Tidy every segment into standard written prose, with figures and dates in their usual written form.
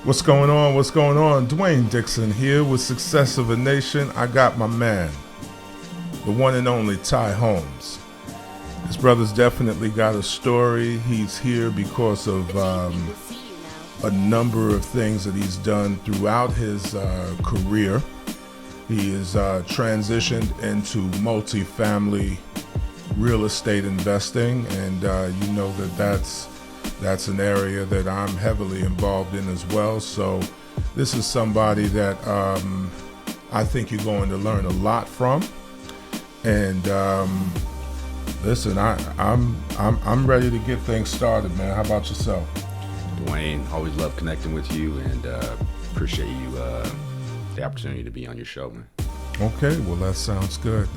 What's going on? What's going on? Dwayne Dixon here with Success of a Nation. I got my man, the one and only Ty Holmes. This brother's definitely got a story. He's here because of a number of things that he's done throughout his career. He is transitioned into multifamily real estate investing, and you know that's an area that I'm heavily involved in as well. So this is somebody that I think you're going to learn a lot from. And listen, I'm ready to get things started, man. How about yourself? Dwayne, always love connecting with you, and appreciate you the opportunity to be on your show, man. Okay, well, that sounds good.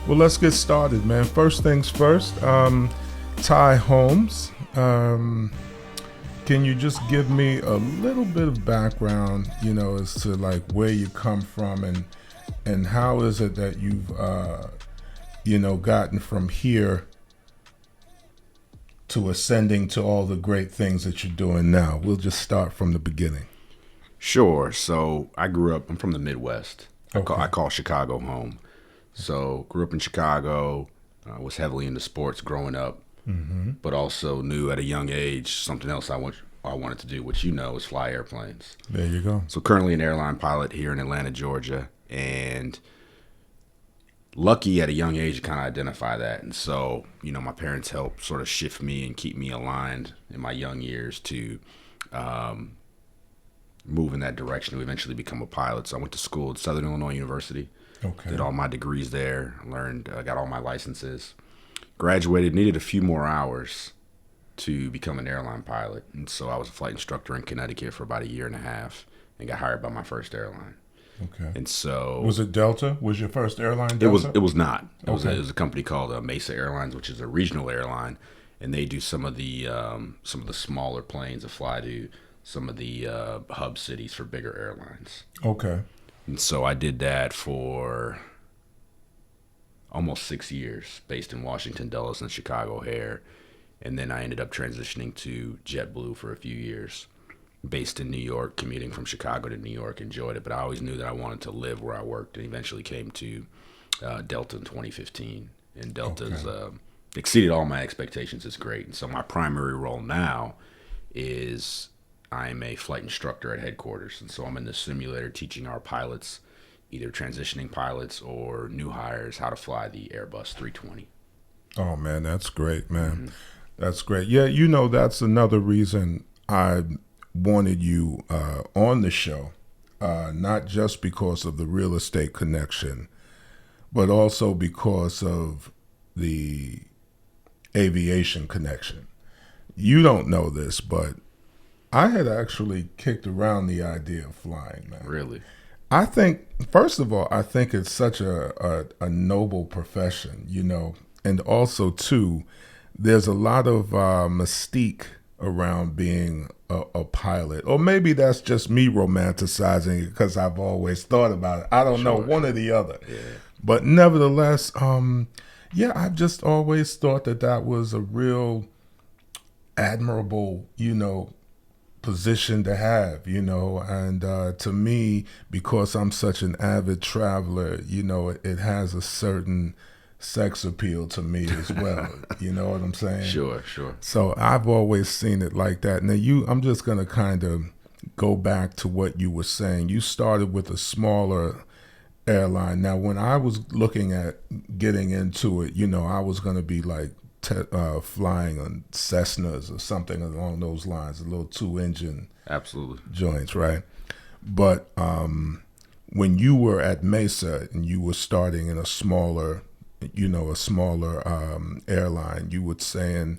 Well, let's get started, man. First things first, Ty Holmes. Can you just give me a little bit of background, as to like where you come from and how is it that you've, gotten from here to ascending to all the great things that you're doing now? We'll just start from the beginning. Sure. So I'm from the Midwest. Okay. I call Chicago home. So grew up in Chicago, was heavily into sports growing up. Mm-hmm. But also knew at a young age something else I wanted to do, which is fly airplanes. There you go. So currently an airline pilot here in Atlanta, Georgia, and lucky at a young age to kind of identify that. And so, my parents helped sort of shift me and keep me aligned in my young years to move in that direction to eventually become a pilot. So I went to school at Southern Illinois University. Okay. Did all my degrees there, learned, got all my licenses. Graduated, needed a few more hours to become an airline pilot. And so I was a flight instructor in Connecticut for about a year and a half and got hired by my first airline. Okay. And so... Was it Delta? Was your first airline Delta? It was not. It was Okay. a company called Mesa Airlines, which is a regional airline. And they do some of the smaller planes that fly to some of the hub cities for bigger airlines. Okay. And so I did that for almost 6 years, based in Washington, Dulles, and Chicago O'Hare. And then I ended up transitioning to JetBlue for a few years, based in New York, commuting from Chicago to New York. Enjoyed it, but I always knew that I wanted to live where I worked, and eventually came to Delta in 2015. And Delta's exceeded all my expectations. It's great. And so my primary role now is I'm a flight instructor at headquarters. And so I'm in the simulator teaching our pilots, either transitioning pilots or new hires, how to fly the Airbus 320. Oh, man, that's great, man. Mm-hmm. That's great. Yeah, that's another reason I wanted you on the show, not just because of the real estate connection, but also because of the aviation connection. You don't know this, but I had actually kicked around the idea of flying, man. Really? I think, first of all, it's such a noble profession, and also, too, there's a lot of mystique around being a pilot. Or maybe that's just me romanticizing it because I've always thought about it. I don't know, one or the other. Yeah. But nevertheless, I've just always thought that was a real admirable, position to have, and to me, because I'm such an avid traveler, it has a certain sex appeal to me as well. You know what I'm saying? Sure. So I've always seen it like that. Now I'm just going to kind of go back to what you were saying. You started with a smaller airline. Now, when I was looking at getting into it, I was going to be like flying on Cessnas or something along those lines, a little 2-engine Absolutely joints, right? But when you were at Mesa and you were starting in a smaller airline, you were saying,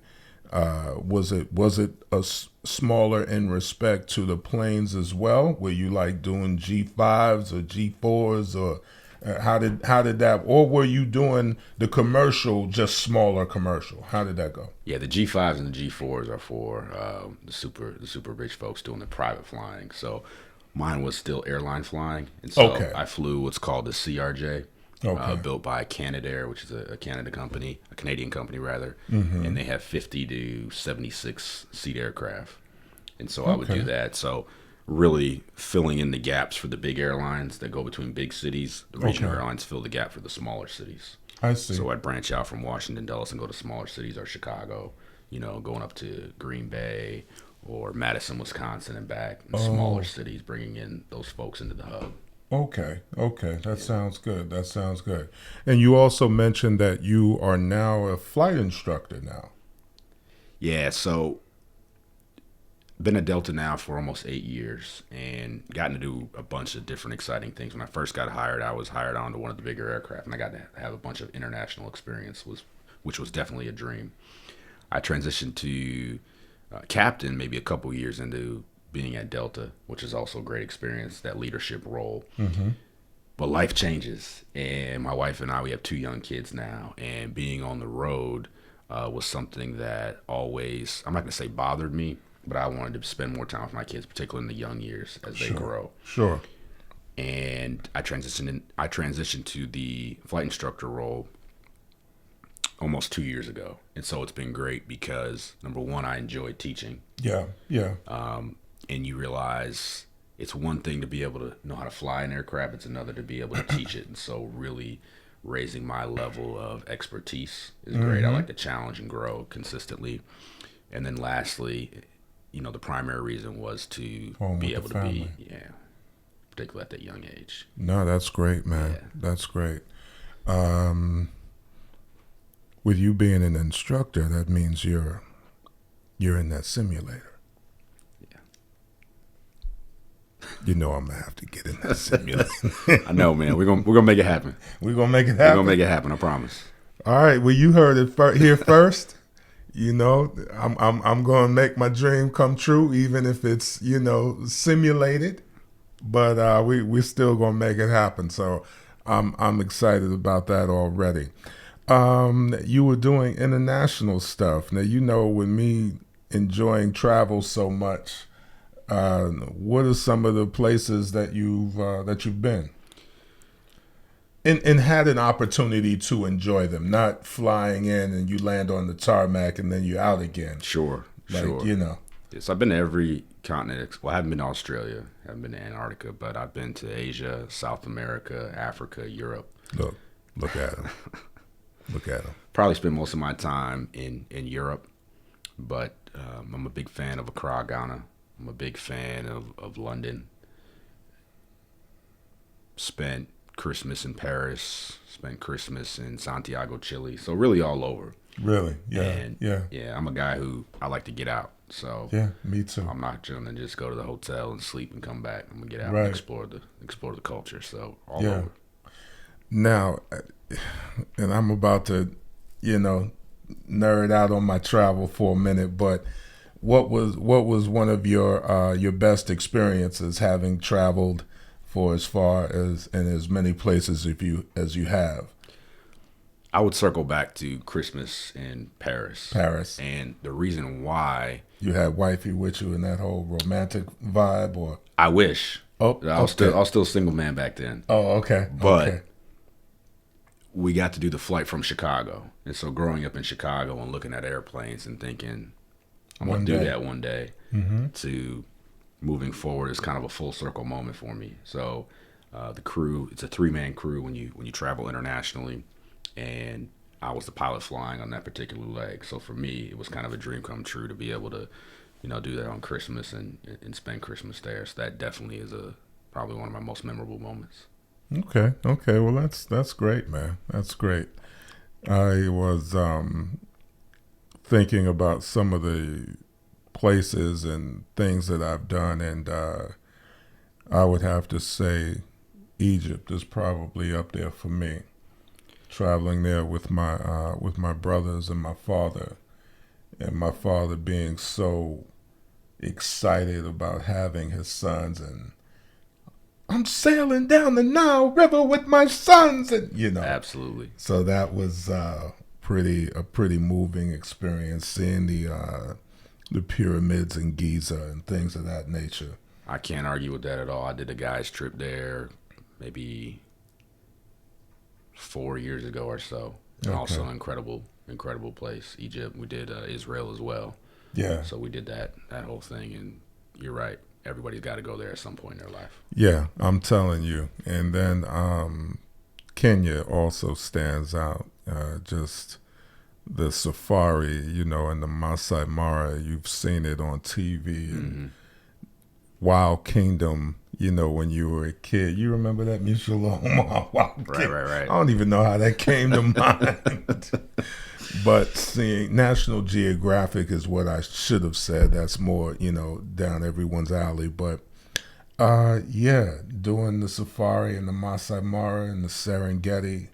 was it a smaller in respect to the planes as well? Were you like doing G5s or G4s, or how did that, or were you doing the commercial, just smaller commercial? How did that go? Yeah, the G5s and the G4s are for the super rich folks doing the private flying. So mine was still airline flying, and so I flew what's called the CRJ. Built by Canadair, which is a Canadian company rather, and they have 50 to 76 seat aircraft. And so I would do that. So really filling in the gaps for the big airlines that go between big cities. The regional airlines fill the gap for the smaller cities. I see. So I'd branch out from Washington, Dulles, and go to smaller cities or Chicago, going up to Green Bay or Madison, Wisconsin, and back. And smaller cities, bringing in those folks into the hub. Okay. That sounds good. That sounds good. And you also mentioned that you are now a flight instructor now. Yeah, so been at Delta now for almost 8 years and gotten to do a bunch of different exciting things. When I first got hired, I was hired onto one of the bigger aircraft, and I got to have a bunch of international experience, which was definitely a dream. I transitioned to captain maybe a couple years into being at Delta, which is also a great experience, that leadership role. Mm-hmm. But life changes, and my wife and I, we have 2 young kids now, and being on the road was something that always, I'm not going to say bothered me, but I wanted to spend more time with my kids, particularly in the young years as they grow. Sure. And I transitioned to the flight instructor role almost 2 years ago. And so it's been great because, number one, I enjoy teaching. Yeah. And you realize it's one thing to be able to know how to fly an aircraft. It's another to be able to teach it. And so really raising my level of expertise is great. I like to challenge and grow consistently. And then lastly, the primary reason was to be able to be, particularly at that young age. No, that's great, man. Yeah. That's great. With you being an instructor, that means you're in that simulator. Yeah. I'm gonna have to get in that simulator. I know, man. We're gonna make it happen. We're gonna make it happen. We're gonna make it happen. I promise. All right. Well, you heard it here first. I'm gonna make my dream come true, even if it's simulated. But we still gonna make it happen. So I'm excited about that already. You were doing international stuff. Now, with me enjoying travel so much, what are some of the places that you've been? And had an opportunity to enjoy them, not flying in and you land on the tarmac and then you're out again. Sure. Yes, I've been to every continent. Well, I haven't been to Australia, I haven't been to Antarctica, but I've been to Asia, South America, Africa, Europe. Look at him. Look at him. Probably spent most of my time in Europe, but I'm a big fan of Accra, Ghana. I'm a big fan of London. Spent Christmas in Paris, spent Christmas in Santiago, Chile. So really all over. Really? Yeah. And yeah, I'm a guy who I like to get out. So yeah, me too. I'm not gonna just go to the hotel and sleep and come back. I'm gonna get out Right. and explore the culture. So all over. Now, and I'm about to, nerd out on my travel for a minute, but what was one of your best experiences having traveled for as far as and as many places as you have? I would circle back to Christmas in Paris. And the reason why, you had wifey with you in that whole romantic vibe, or I wish. Oh, I was still a single man back then. Oh, okay. But we got to do the flight from Chicago. And so growing up in Chicago and looking at airplanes and thinking, I'm going to do that one day, to moving forward is kind of a full circle moment for me. So the crew, it's a 3-man crew when you travel internationally. And I was the pilot flying on that particular leg. So for me, it was kind of a dream come true to be able to, do that on Christmas and spend Christmas there. So that definitely is probably one of my most memorable moments. Okay. Well, that's great, man. That's great. I was thinking about some of the places and things that I've done, and I would have to say Egypt is probably up there for me. Traveling there with my brothers and my father being so excited about having his sons, and I'm sailing down the Nile River with my sons, and Absolutely. So that was a pretty moving experience, seeing the pyramids in Giza and things of that nature. I can't argue with that at all. I did a guy's trip there maybe 4 years ago or so. And also an incredible place. Egypt. We did Israel as well. Yeah. So we did that whole thing, and you're right. Everybody's got to go there at some point in their life. Yeah, I'm telling you. And then Kenya also stands out. Just the safari, and the Masai Mara. You've seen it on TV. And Wild Kingdom, when you were a kid. You remember that Mutual Omaha Wild Kingdom? Right. I don't even know how that came to mind. But seeing National Geographic is what I should have said. That's more, down everyone's alley. But doing the safari in the Masai Mara and the Serengeti,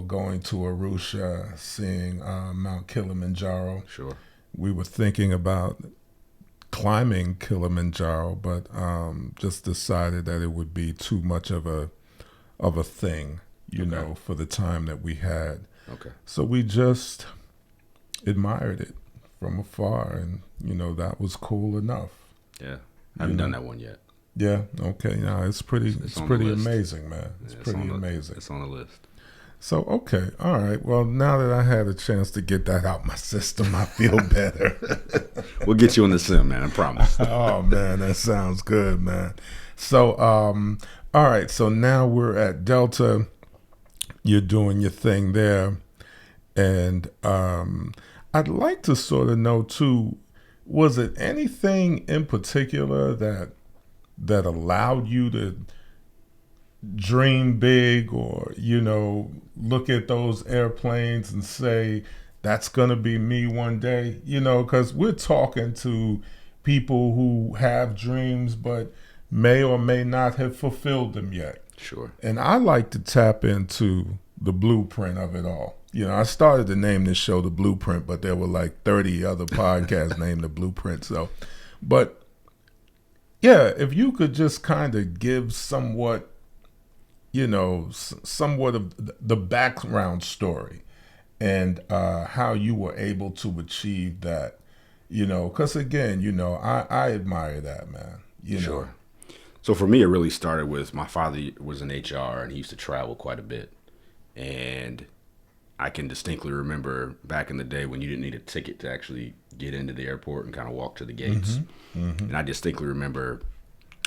going to Arusha, seeing Mount Kilimanjaro. Sure. We were thinking about climbing Kilimanjaro, but just decided that it would be too much of a thing, for the time that we had. Okay. So we just admired it from afar, and that was cool enough. Yeah, I haven't done that one yet. Yeah. Okay. No, it's pretty amazing, man. It's pretty amazing. It's on the list. So, okay. All right. Well, now that I had a chance to get that out my system, I feel better. We'll get you on the sim, man. I promise. Oh, man. That sounds good, man. So, all right. So now we're at Delta. You're doing your thing there. And I'd like to sort of know, too, was it anything in particular that allowed you to dream big, or look at those airplanes and say that's gonna be me one day, because we're talking to people who have dreams but may or may not have fulfilled them yet. Sure. And I like to tap into the blueprint of it all. I started to name this show The Blueprint, but there were like 30 other podcasts named The Blueprint. So, but yeah, if you could just kind of give somewhat of the background story and how you were able to achieve that, because again, I admire that, man. Sure. So for me, it really started with my father was in HR, and he used to travel quite a bit. And I can distinctly remember back in the day when you didn't need a ticket to actually get into the airport and kind of walk to the gates. And I distinctly remember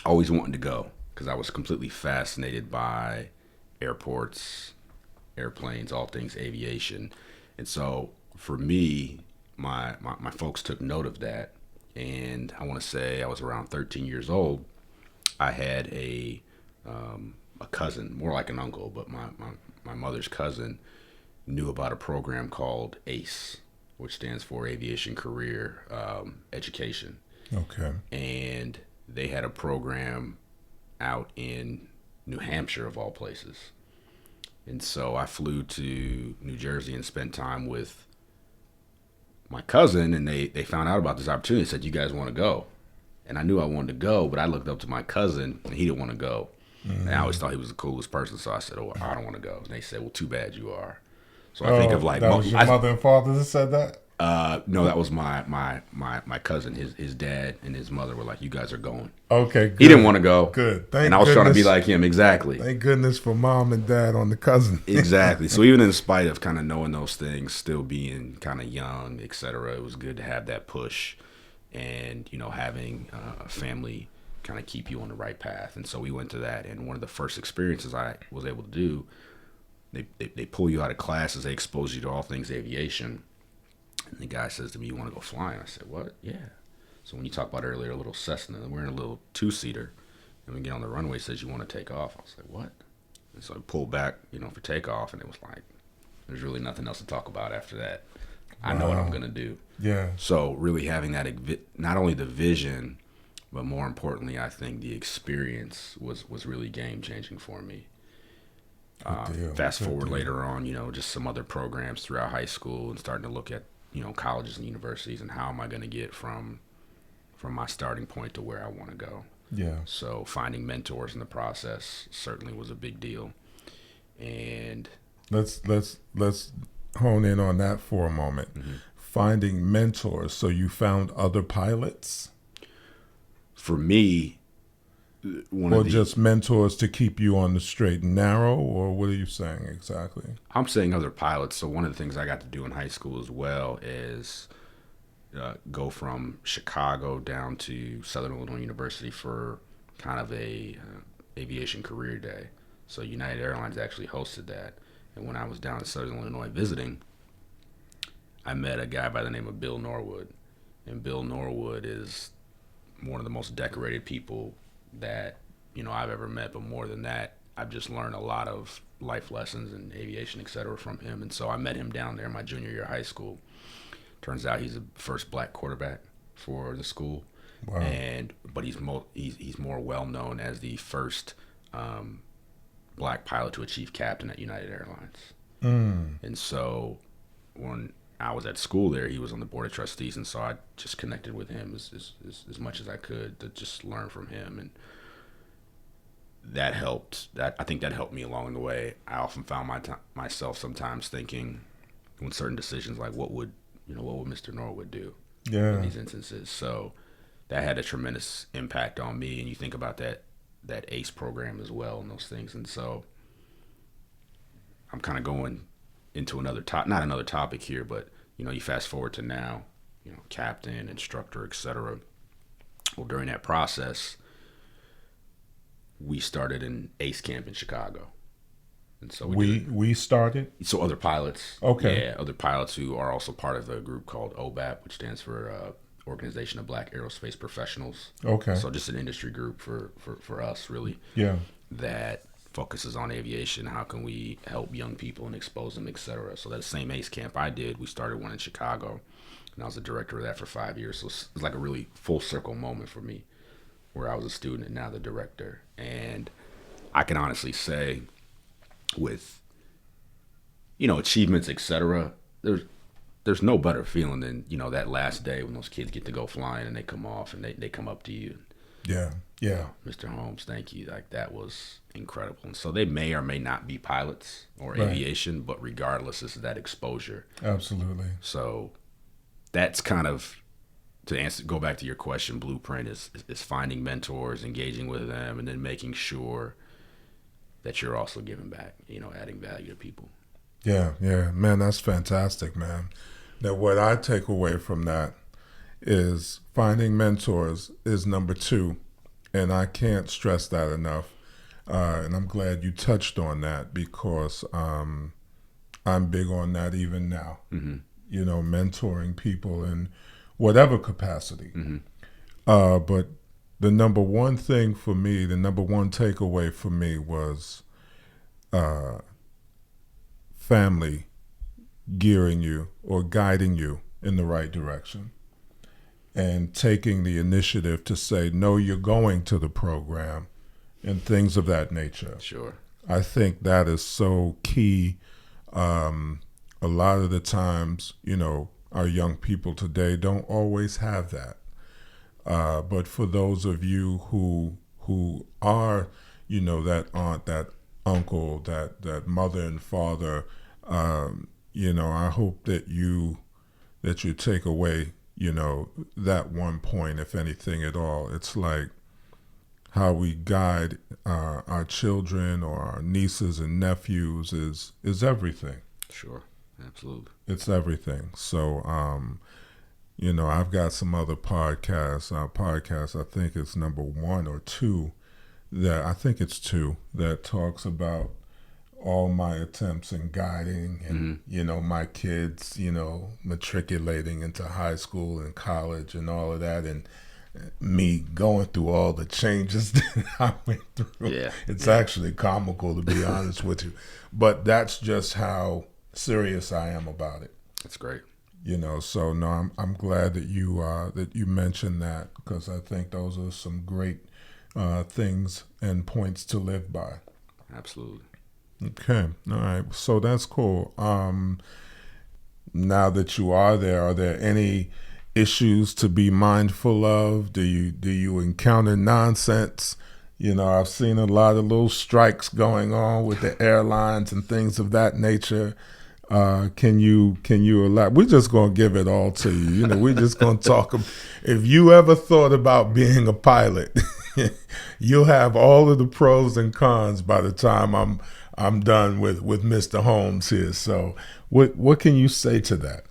always wanting to go, because I was completely fascinated by airports, airplanes, all things aviation. And so for me, my folks took note of that. And I want to say I was around 13 years old. I had a cousin, more like an uncle, but my mother's cousin knew about a program called ACE, which stands for Aviation Career Education. Okay. And they had a program out in New Hampshire, of all places. And so I flew to New Jersey and spent time with my cousin, and they found out about this opportunity and said, "You guys want to go?" And I knew I wanted to go, but I looked up to my cousin, and he didn't want to go. And I always thought he was the coolest person, so I said, "Oh, I don't want to go." And they said, "Well, too bad you are." So I think of like that was your mother and father that said that? No, that was my cousin. His dad and his mother were like, "You guys are going." Okay, good. He didn't want to go. Good. And I was trying to be like him, exactly. Thank goodness for mom and dad on the cousin. Exactly. So even in spite of kind of knowing those things, still being kind of young, et cetera, it was good to have that push and, having a family kind of keep you on the right path. And so we went to that. And one of the first experiences I was able to do, they pull you out of classes, they expose you to all things aviation. And the guy says to me, "You want to go flying?" I said, "What?" "Yeah." So when you talk about earlier, a little Cessna, we're in a little two-seater, and we get on the runway, says, "You want to take off?" I was like, "What?" And so I pulled back, for takeoff, and it was like, there's really nothing else to talk about after that. I know what I'm going to do. Yeah. So really having that, not only the vision, but more importantly, I think the experience was really game-changing for me. Fast forward later on, just some other programs throughout high school and starting to look at, colleges and universities and how am I going to get from my starting point to where I want to go. Yeah. So finding mentors in the process certainly was a big deal. And let's hone in on that for a moment. Mm-hmm. Finding mentors. So you found other pilots? For me, just mentors to keep you on the straight and narrow, or what are you saying exactly? I'm saying other pilots. So one of the things I got to do in high school as well is go from Chicago down to Southern Illinois University for kind of a aviation career day. So United Airlines actually hosted that. And when I was down in Southern Illinois visiting, I met a guy by the name of Bill Norwood. And Bill Norwood is one of the most decorated people that, I've ever met. But more than that, I've just learned a lot of life lessons in aviation, et cetera, from him. And so I met him down there my junior year of high school. Turns out he's the first black quarterback for the school. Wow. But he's more well known as the first black pilot to achieve captain at United Airlines. And so when I was at school there, he was on the board of trustees, and so I just connected with him as much as I could to just learn from him, and that helped. I think that helped me along the way. I often found myself sometimes thinking, when certain decisions, like what would Mr. Norwood do in these instances? So that had a tremendous impact on me, and you think about that ACE program as well and those things. And so I'm kind of going into not another topic here, but you fast forward to now, captain, instructor, etc. Well, during that process, we started an ACE camp in Chicago. And so we started? So other pilots. Okay. Yeah, other pilots who are also part of a group called OBAP, which stands for Organization of Black Aerospace Professionals. Okay. So just an industry group for us, really. Yeah. That focuses on aviation. How can we help young people and expose them, et cetera? So that same ACE camp I did, we started one in Chicago, and I was the director of that for 5 years. So it was like a really full circle moment for me, where I was a student and now the director. And I can honestly say, with achievements, et cetera, there's no better feeling than that last day when those kids get to go flying and they come off and they come up to you. Yeah. Mr. Holmes, thank you. Like, that was incredible. And so they may or may not be pilots or aviation, but regardless, this is that exposure. Absolutely. So that's kind of, go back to your question, blueprint is finding mentors, engaging with them, and then making sure that you're also giving back, adding value to people. Yeah. Man, that's fantastic, man. Now, what I take away from that is finding mentors is number 2. And I can't stress that enough. And I'm glad you touched on that, because I'm big on that even now. Mm-hmm. Mentoring people in whatever capacity. Mm-hmm. But the number one thing for me, the number one takeaway for me was family gearing you or guiding you in the right direction, and taking the initiative to say, no, you're going to the program, and things of that nature. Sure. I think that is so key. A lot of the times, our young people today don't always have that. But for those of you who are, that aunt, that uncle, that mother and father, I hope that you take away, that one point, if anything at all. It's like how we guide our children or our nieces and nephews is everything. Sure, absolutely. It's everything. So, I've got some other podcasts. I think it's number 1 or 2 I think it's 2 that talks about all my attempts in guiding and, my kids, matriculating into high school and college and all of that, and me going through all the changes that I went through. Yeah. It's actually comical, to be honest with you. But that's just how serious I am about it. That's great. So no, I'm glad that you mentioned that, because I think those are some great things and points to live by. Absolutely. Okay. All right. So that's cool. Now that you are there any issues to be mindful of? Do you encounter nonsense? I've seen a lot of little strikes going on with the airlines and things of that nature. Can you elaborate? We're just gonna give it all to you. We're just gonna talk. If you ever thought about being a pilot, you'll have all of the pros and cons by the time I'm done with Mr. Holmes here. So what can you say to that?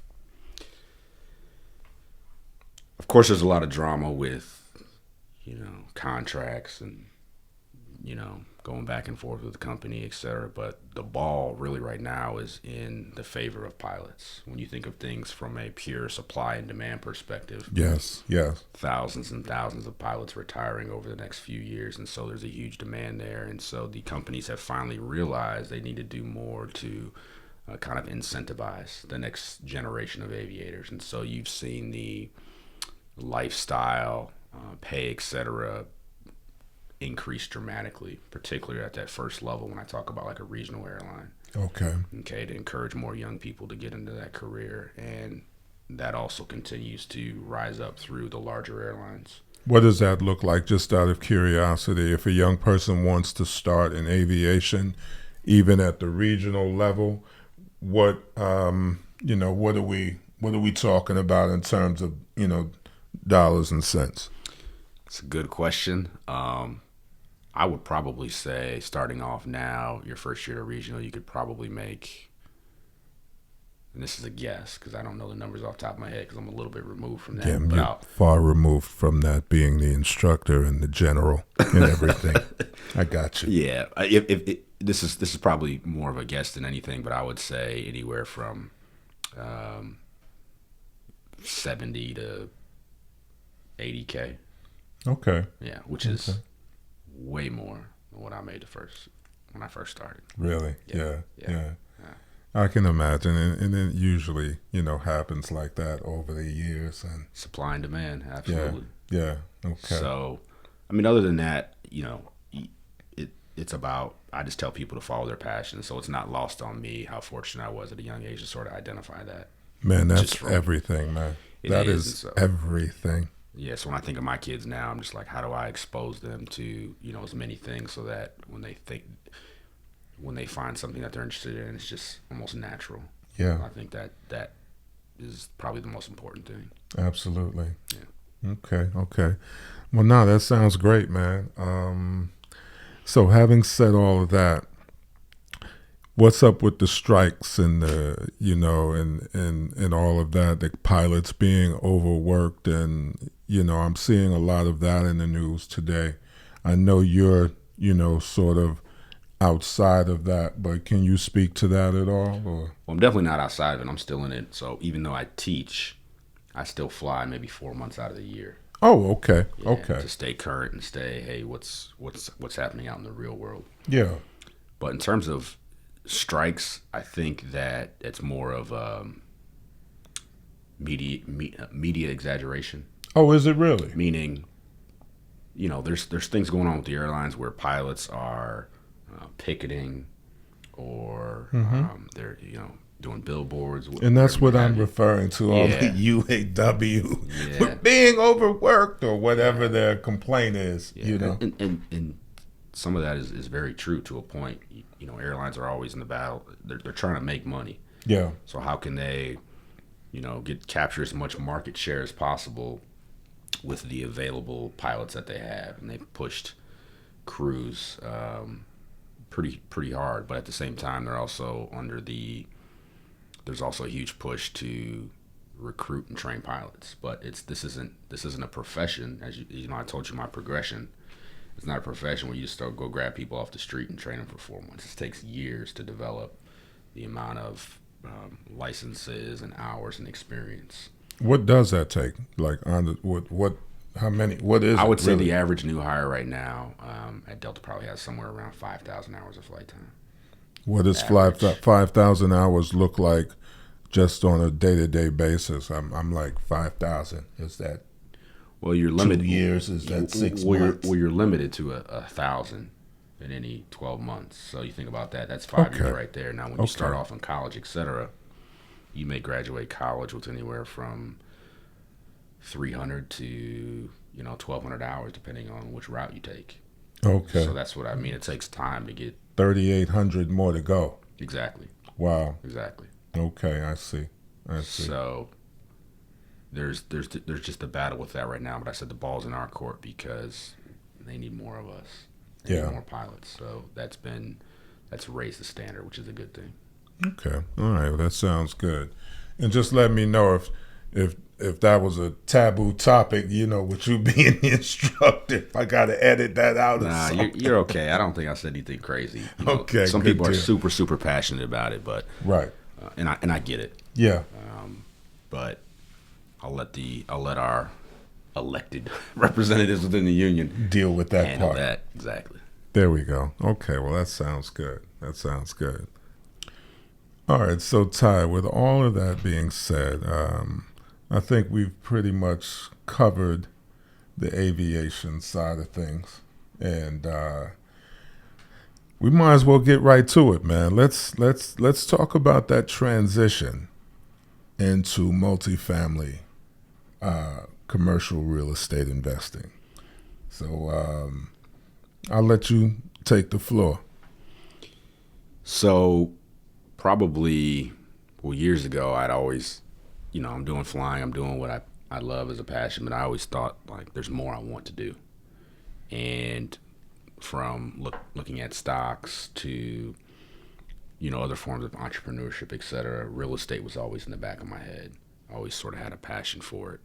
Of course, there's a lot of drama with, contracts and, going back and forth with the company, et cetera. But the ball really right now is in the favor of pilots. When you think of things from a pure supply and demand perspective, Yes, yes. thousands and thousands of pilots retiring over the next few years. And so there's a huge demand there. And so the companies have finally realized they need to do more to kind of incentivize the next generation of aviators. And so you've seen the lifestyle, pay, et cetera, increase dramatically, particularly at that first level when I talk about like a regional airline. Okay, to encourage more young people to get into that career. And that also continues to rise up through the larger airlines. What does that look like, just out of curiosity? If a young person wants to start in aviation, even at the regional level, what what are we talking about in terms of dollars and cents? It's a good question. I would probably say, starting off now, your first year of regional, you could probably make, and this is a guess because I don't know the numbers off the top of my head because I'm a little bit removed from that. Yeah, you're far removed from that, being the instructor and the general and everything. I got you. Yeah, if this is probably more of a guess than anything, but I would say anywhere from 70 to 80K. Okay. Yeah, which is way more than what I made when I first started. Really? Yeah. I can imagine, and it usually happens like that over the years, and supply and demand, absolutely. Yeah. Okay. So, I mean, other than that, it's about, I just tell people to follow their passion. So it's not lost on me how fortunate I was at a young age to sort of identify that. Man, that's everything, man. That is everything. Yeah, so when I think of my kids now, I'm just like, how do I expose them to, as many things so that when they find something that they're interested in, it's just almost natural. Yeah. I think that is probably the most important thing. Absolutely. Yeah. Okay. Well, no, that sounds great, man. So having said all of that, what's up with the strikes and the, and all of that, the pilots being overworked, and, I'm seeing a lot of that in the news today. I know you're, sort of outside of that, but can you speak to that at all? Or? Well, I'm definitely not outside of it. I'm still in it. So even though I teach, I still fly maybe 4 months out of the year. Oh, okay. Yeah, Okay. To stay current and stay, hey, what's happening out in the real world? Yeah. But in terms of strikes, I think that it's more of media exaggeration. Oh, is it really? Meaning, there's things going on with the airlines where pilots are picketing, or they're doing billboards. And that's what I'm referring to, all the UAW, with being overworked or whatever their complaint is. And some of that is very true to a point. Airlines are always in the battle. They're trying to make money. Yeah. So how can they, capture as much market share as possible with the available pilots that they have? And they pushed crews pretty hard, but at the same time, they're also there's also a huge push to recruit and train pilots. But this isn't a profession, as I told you my progression. It's not a profession where you just go grab people off the street and train them for 4 months. It takes years to develop the amount of licenses and hours and experience. What does that take? Like, how many? What is? I would say the average new hire right now at Delta probably has somewhere around 5,000 hours of flight time. What does 5,000 hours look like just on a day-to-day basis? I'm like 5,000. Is that? Well, you're limited. 2 years, is that 6 months? You're limited to 1,000 in any 12 months. So you think about that. That's 5 years right there. Now, when you start off in college, et cetera, you may graduate college with anywhere from 300 to 1,200 hours, depending on which route you take. Okay. So that's what I mean. It takes time to get 3,800 more to go. Exactly. Wow. Exactly. Okay, I see. So there's just a battle with that right now. But I said the ball's in our court because they need more of us. They need more pilots. So that's raised the standard, which is a good thing. Okay. All right. Well, that sounds good. And just let me know if if that was a taboo topic, with you being the instructor, if I got to edit that out or Nah, something. you're okay. I don't think I said anything crazy. Okay, some good people are deal. super, super passionate about it, but Right. and I get it. Yeah. But I'll let our elected representatives within the union Deal with that handle part. that exactly. There we go. Okay, well, that sounds good. All right, so Ty, with all of that being said, I think we've pretty much covered the aviation side of things, and we might as well get right to it, man. Let's talk about that transition into multifamily commercial real estate investing. So I'll let you take the floor. So probably years ago, I'd always, I'm doing flying, I'm doing what I love as a passion, but I always thought like there's more I want to do. And from looking at stocks to other forms of entrepreneurship, etc., real estate was always in the back of my head. I always sort of had a passion for it.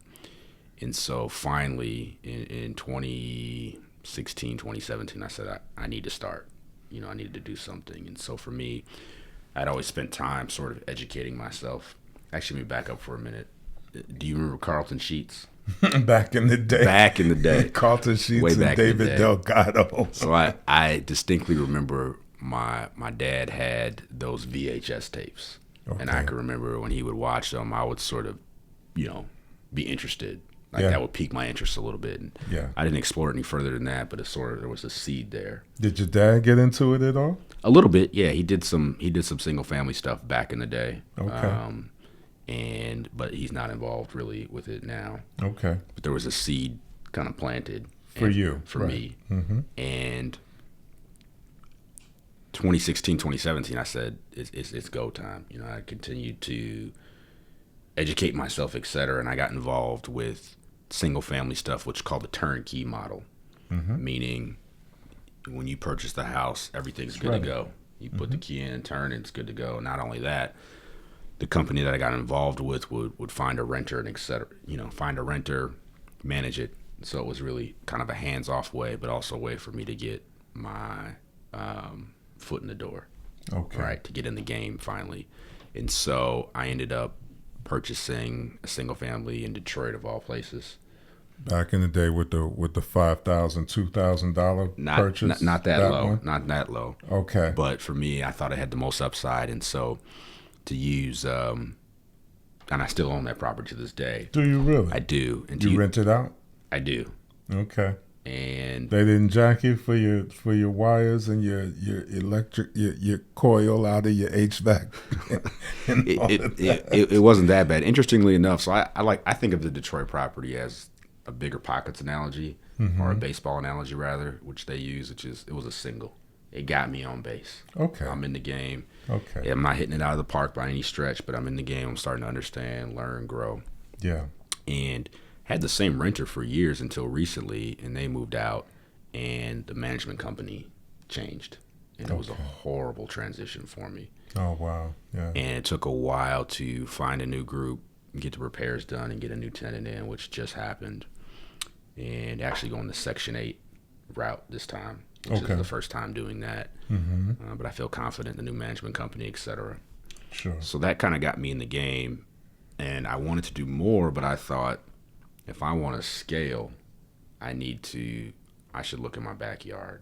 And so finally in 2016, 2017, I said I need to start. I needed to do something. And so for me, I'd always spent time sort of educating myself. Actually, let me back up for a minute. Do you remember Carlton Sheets? Back in the day. Carlton Sheets Way and back in the David day. Delgado. So I distinctly remember my dad had those VHS tapes. Okay. And I can remember when he would watch them, I would sort of, be interested. Like Yeah. that would pique my interest a little bit. And Yeah. I didn't explore it any further than that, but there was a seed there. Did your dad get into it at all? A little bit, yeah. He did some single family stuff back in the day. Okay. But he's not involved really with it now. Okay. But there was a seed kind of planted For you. for right. me. Mm-hmm. And 2016, 2017, I said it's go time. I continued to educate myself, et cetera, and I got involved with single family stuff, which is called the turnkey model, meaning when you purchase the house, everything's good to go. You put the key in, turn, and it's good to go. Not only that, the company that I got involved with would find a renter and et cetera, find a renter, manage it. So it was really kind of a hands-off way, but also a way for me to get my foot in the door, Okay. right, to get in the game finally. And so I ended up purchasing a single family in Detroit, of all places. Back in the day with the $5,000, $2,000 purchase. Not that low, one? not that low. Okay. But for me, I thought it had the most upside, and so to use, and I still own that property to this day. Do you really? I do. And you rent it out? I do. Okay. And They didn't jack you for your wires and your electric your coil out of your HVAC. it wasn't that bad. Interestingly enough, so I think of the Detroit property as a bigger pockets analogy, or a baseball analogy rather, which they use, it was a single. It got me on base. Okay. I'm in the game. Okay. I'm not hitting it out of the park by any stretch, but I'm in the game. I'm starting to understand, learn, grow. Yeah. And had the same renter for years until recently, and they moved out, and the management company changed. And it was a horrible transition for me. Oh, wow. Yeah. And it took a while to find a new group, get the repairs done, and get a new tenant in, which just happened. And actually going the Section 8 route this time, which is the first time doing that. But I feel confident in the new management company, et cetera. Sure. So that kind of got me in the game. And I wanted to do more, but I thought if I want to scale, I should look in my backyard.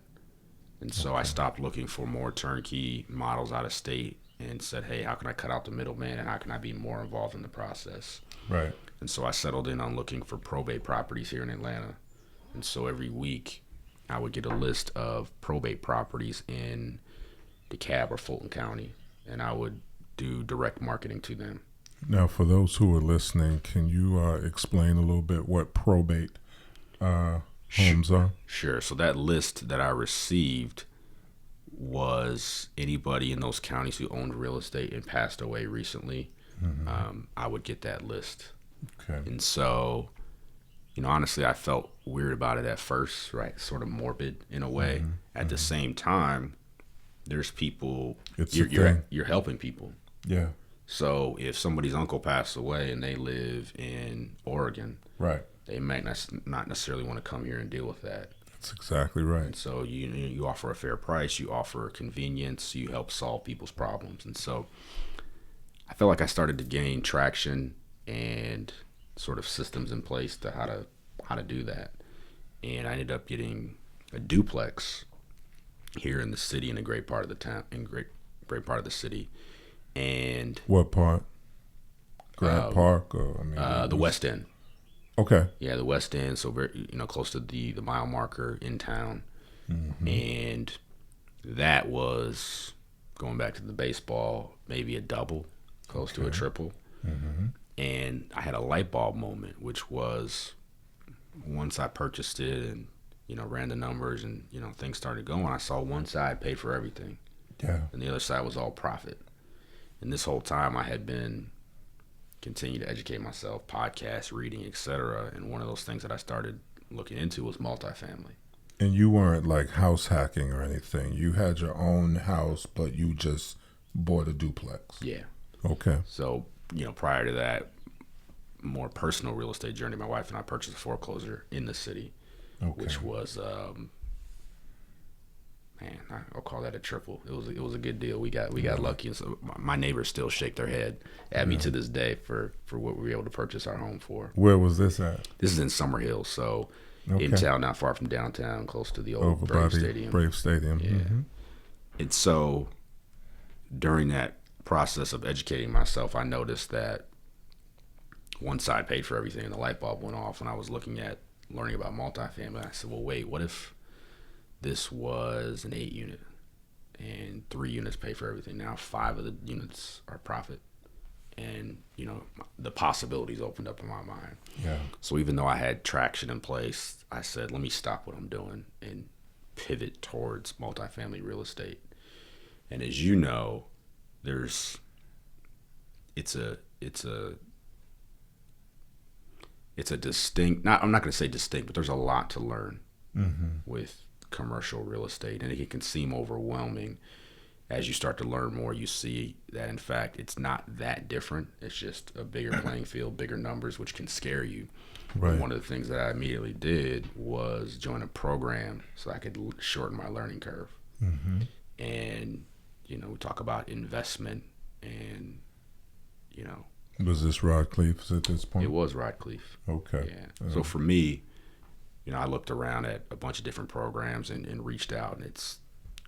And so I stopped looking for more turnkey models out of state and said, hey, how can I cut out the middleman and how can I be more involved in the process? Right. And so I settled in on looking for probate properties here in Atlanta. And so every week I would get a list of probate properties in DeKalb or Fulton County, and I would do direct marketing to them. Now, for those who are listening, can you explain a little bit what probate homes are? Sure. So that list that I received was anybody in those counties who owned real estate and passed away recently. I would get that list. Okay. And so, honestly, I felt weird about it at first, right? Sort of morbid in a way. At the same time, there's people, you're helping people. Yeah. So if somebody's uncle passed away and they live in Oregon, Right. they might not necessarily want to come here and deal with that. That's exactly right. And so you offer a fair price, you offer convenience, you help solve people's problems. And so I felt like I started to gain traction and sort of systems in place to how to do that. And I ended up getting a duplex here in the city, in a great part of the town, in great part of the city. And What part? Grant Park, or the West End. Okay. Yeah, the West End, so very close to the mile marker in town. And that was, going back to the baseball, maybe a double, close to a triple. And I had a light bulb moment, which was once I purchased it and ran the numbers and things started going. I saw one side paid for everything, and the other side was all profit. And this whole time I had been continue to educate myself, podcasts, reading, etc. And one of those things that I started looking into was multifamily. And you weren't like house hacking or anything. You had your own house, but you just bought a duplex. Yeah. Okay. So, prior to that more personal real estate journey, my wife and I purchased a foreclosure in the city, which was, I'll call that a triple. It was a good deal. We got lucky, and so my neighbors still shake their head at me to this day for what we were able to purchase our home for. Where was this at? This is in Summer Hill, so in town, not far from downtown, close to the old Brave Stadium. Brave Stadium. Yeah. And so during that process of educating myself, I noticed that one side paid for everything, and the light bulb went off when I was learning about multifamily. I said, well, wait, what if this was an 8-unit and 3 units pay for everything? Now 5 of the units are profit. And, the possibilities opened up in my mind. Yeah. So even though I had traction in place, I said, let me stop what I'm doing and pivot towards multifamily real estate. And as you know, it's a distinct, I'm not going to say distinct, but there's a lot to learn with commercial real estate, and it can seem overwhelming. As you start to learn more, you see that in fact it's not that different. It's just a bigger playing field, bigger numbers, which can scare you. Right. One of the things that I immediately did was join a program so I could shorten my learning curve. And we talk about investment, and was this Rodcliffe's at this point? It was Rodcliffe. Okay. Yeah. So for me, I looked around at a bunch of different programs and reached out, and it's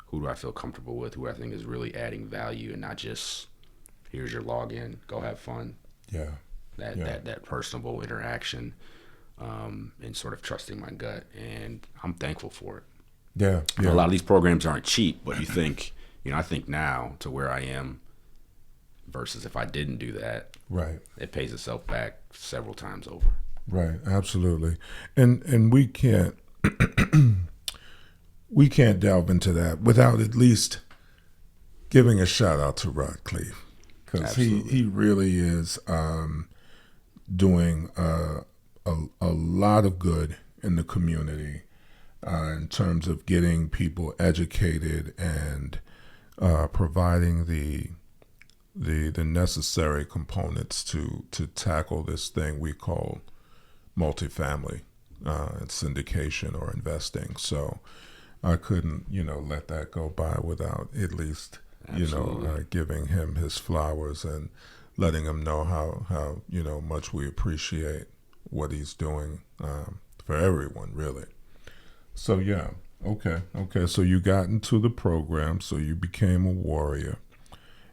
who do I feel comfortable with, who I think is really adding value, and not just here's your login, go have fun. Yeah. That personable interaction, and sort of trusting my gut, and I'm thankful for it. Yeah. A lot of these programs aren't cheap, but you think, I think now to where I am versus if I didn't do that, right, it pays itself back several times over. Right, absolutely. And we can't we can't delve into that without at least giving a shout out to Rodcliffe, because he really is doing a lot of good in the community in terms of getting people educated and providing the necessary components to tackle this thing we call multifamily syndication or investing. So I couldn't, let that go by without at least, giving him his flowers and letting him know how much we appreciate what he's doing for everyone, really. So yeah, okay. So you got into the program, so you became a warrior,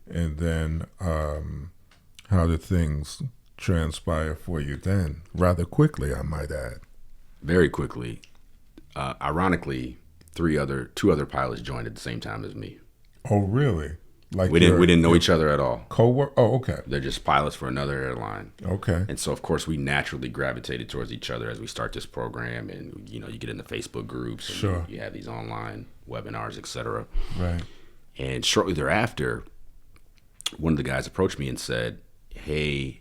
and then how did things transpire for you then? Rather quickly, I might add. Very quickly. Ironically, two other pilots joined at the same time as me. Oh, really? Like we didn't know each other at all. Co-work? Oh, okay. They're just pilots for another airline. Okay. And so, of course, we naturally gravitated towards each other as we start this program, and you get into Facebook groups, and sure, you have these online webinars, etc. Right. And shortly thereafter, one of the guys approached me and said, "Hey,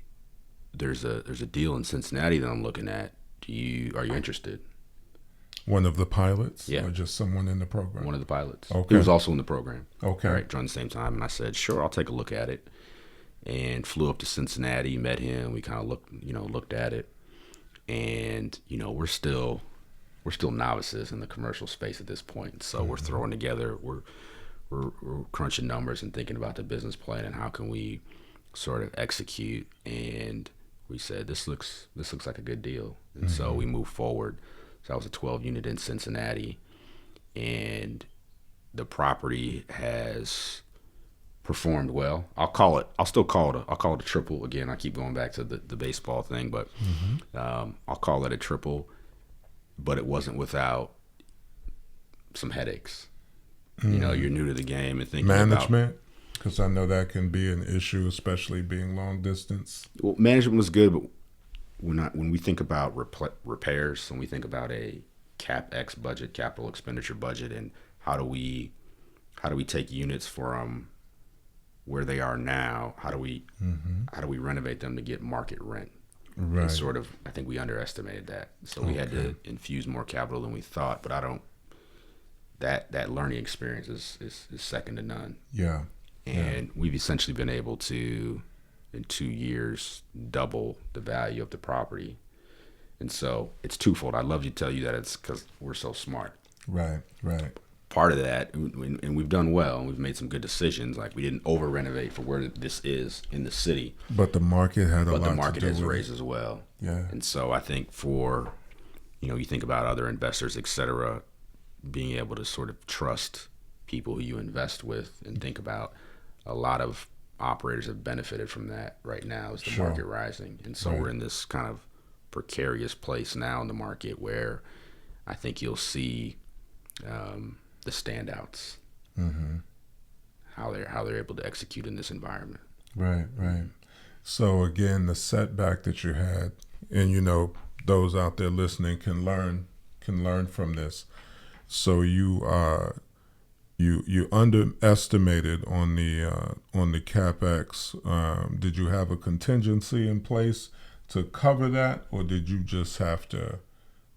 there's a deal in Cincinnati that I'm looking at. Are you interested?" One of the pilots? Yeah. Or just someone in the program? One of the pilots. Okay. He was also in the program. Okay. Right, joined the same time. And I said, sure, I'll take a look at it. and flew up to Cincinnati, met him. We kind of looked at it, and we're still novices in the commercial space at this point. So we're throwing together, we're crunching numbers and thinking about the business plan and how can we sort of execute. And we said this looks like a good deal, and so we moved forward. So that was a 12 unit in Cincinnati, and the property has performed well. I'll still call it a triple. Again, I keep going back to the baseball thing, but I'll call it a triple. But it wasn't without some headaches. You're new to the game and thinking management, because I know that can be an issue, especially being long distance. Well, management was good, but when we think about repairs, when we think about a CapEx budget, capital expenditure budget, and how do we take units from where they are now? How do we renovate them to get market rent? Right. And sort of, I think we underestimated that, so we had to infuse more capital than we thought. But that learning experience is second to none. Yeah. And we've essentially been able to, in 2 years, double the value of the property. And so it's twofold. I'd love to tell you that it's because we're so smart. Right. Part of that, and we've done well, and we've made some good decisions. Like, we didn't over renovate for where this is in the city. But the market had a lot to do with it. But the market has raised as well. Yeah. And so I think for, you think about other investors, et cetera, being able to sort of trust people who you invest with and think about, a lot of operators have benefited from that right now as the market rising. And so we're in this kind of precarious place now in the market where I think you'll see the standouts, how they're able to execute in this environment. Right. So again, the setback that you had, and those out there listening can learn from this. So you underestimated on the CapEx. Did you have a contingency in place to cover that, or did you just have to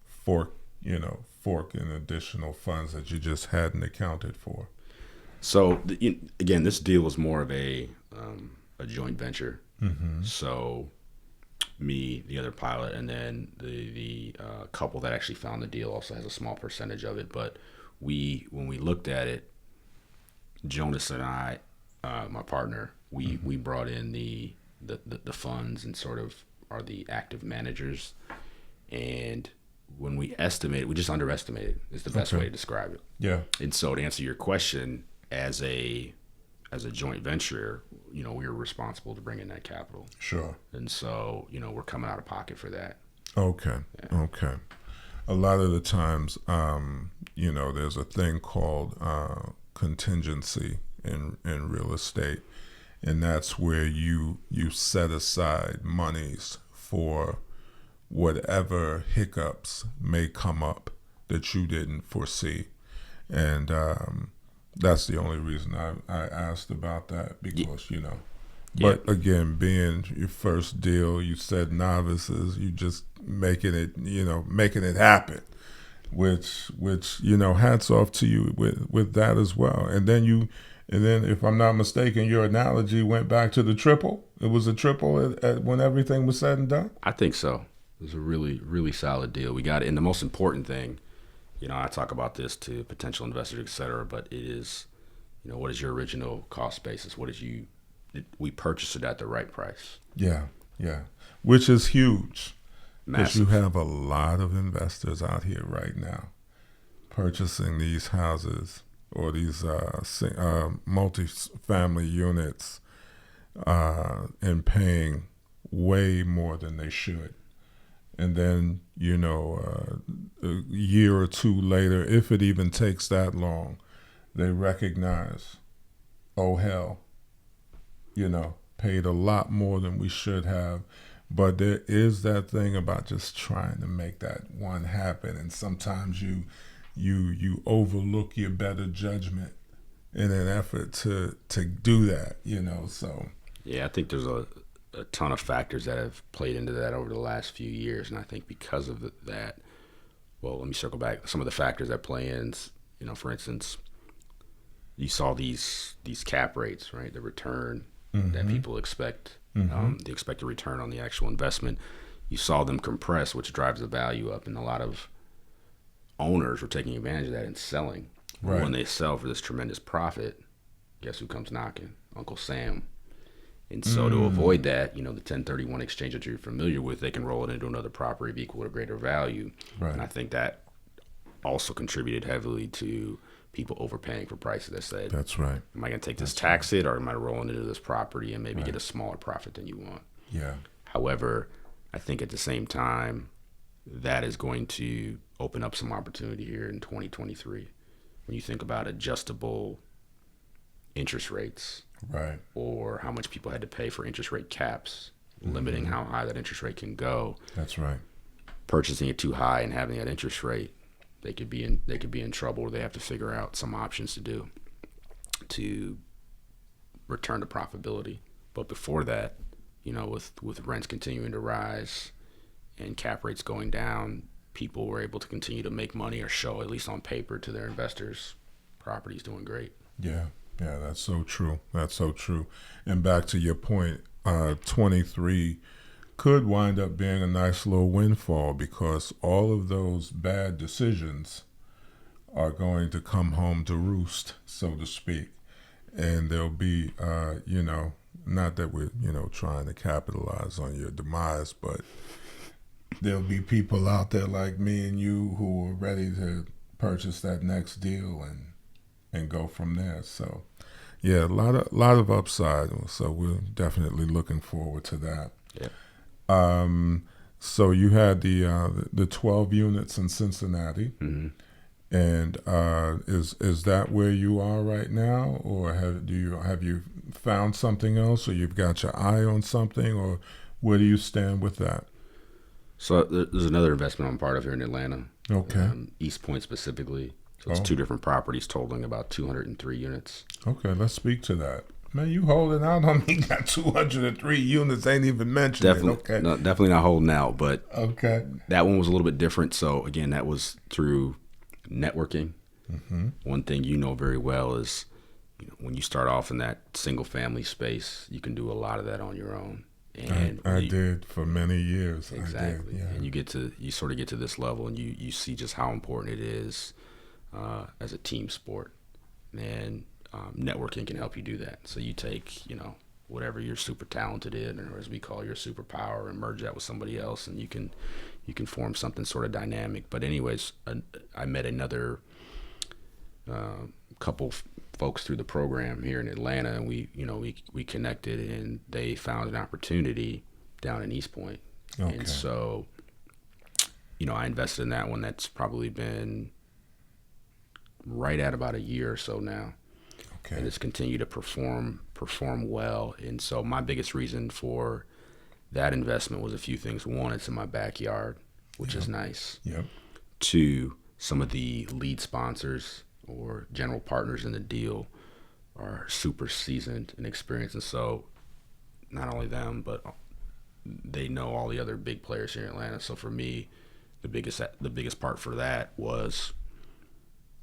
fork in additional funds that you just hadn't accounted for? So again, this deal was more of a joint venture. So me, the other pilot, and then the couple that actually found the deal also has a small percentage of it. But when we looked at it, Jonas and I, my partner, we brought in the funds and sort of are the active managers. And when we estimated, we just underestimated is the best way to describe it. Yeah. And so to answer your question, as a joint venture, we were responsible to bring in that capital. Sure. And so, we're coming out of pocket for that. Okay. Yeah. Okay. A lot of the times, there's a thing called contingency in real estate, and that's where you set aside monies for whatever hiccups may come up that you didn't foresee. And that's the only reason I asked about that, because, But again, being your first deal, you said novices, you just making it happen, which hats off to you with that as well. And then if I'm not mistaken, your analogy went back to the triple. It was a triple at when everything was said and done. I think so. It was a really, really solid deal. We got it. And the most important thing, I talk about this to potential investors, et cetera, but it is, what is your original cost basis? We purchased it at the right price. Yeah. Which is huge. Because you Massive. have a lot of investors out here right now purchasing these houses or these multi-family units and paying way more than they should. And then, a year or two later, if it even takes that long, they recognize, oh, hell, paid a lot more than we should have. But there is that thing about just trying to make that one happen. And sometimes you overlook your better judgment in an effort to do that, so. Yeah, I think there's a ton of factors that have played into that over the last few years. And I think because of that, well, let me circle back. Some of the factors that play in, for instance, you saw these cap rates, right? The return that people expect. The expected return on the actual investment. You saw them compress, which drives the value up, and a lot of owners were taking advantage of that and selling. Right. When they sell for this tremendous profit, guess who comes knocking? Uncle Sam. And so to avoid that, the 1031 exchange that you're familiar with, they can roll it into another property of equal or greater value. Right. And I think that also contributed heavily to people overpaying for prices that said, That's right. am I going to take this tax hit, or am I rolling into this property and maybe get a smaller profit than you want? Yeah. However, I think at the same time, that is going to open up some opportunity here in 2023. When you think about adjustable interest rates, Right. or how much people had to pay for interest rate caps, limiting how high that interest rate can go. That's right. Purchasing it too high and having that interest rate, they could be in trouble, or they have to figure out some options to do to return to profitability. But before that, with rents continuing to rise and cap rates going down, people were able to continue to make money, or show, at least on paper, to their investors, property's doing great. Yeah. Yeah, that's so true. That's so true. And back to your point, 23 could wind up being a nice little windfall, because all of those bad decisions are going to come home to roost, so to speak. And there'll be, not that we're, trying to capitalize on your demise, but there'll be people out there like me and you who are ready to purchase that next deal and go from there. So, yeah, a lot of upside. So we're definitely looking forward to that. Yeah. So you had the 12 units in Cincinnati, and is that where you are right now, or have you found something else, or you've got your eye on something, or where do you stand with that? So there's another investment I'm part of here in Atlanta. Okay. East Point specifically. So it's two different properties totaling about 203 units. Okay, let's speak to that. Man, you holding out on me? Got 203 units, ain't even mentioned. Definitely, Okay. no, definitely not holding out, but okay. That one was a little bit different. So again, that was through networking. One thing very well is, when you start off in that single family space, you can do a lot of that on your own. And I did for many years. Exactly. I did, yeah. And you sort of get to this level, and you see just how important it is as a team sport. And networking can help you do that. So you take, whatever you're super talented in, or as we call your superpower, and merge that with somebody else, and you can form something sort of dynamic. But anyways, I met another couple folks through the program here in Atlanta, and we connected, and they found an opportunity down in East Point. Okay. And so, I invested in that one. That's probably been right at about a year or so now. Okay. And it's continued to perform well. And so my biggest reason for that investment was a few things. One, it's in my backyard, which is nice. Yep. Two, some of the lead sponsors or general partners in the deal are super seasoned and experienced. And so not only them, but they know all the other big players here in Atlanta. So for me, the biggest part for that was,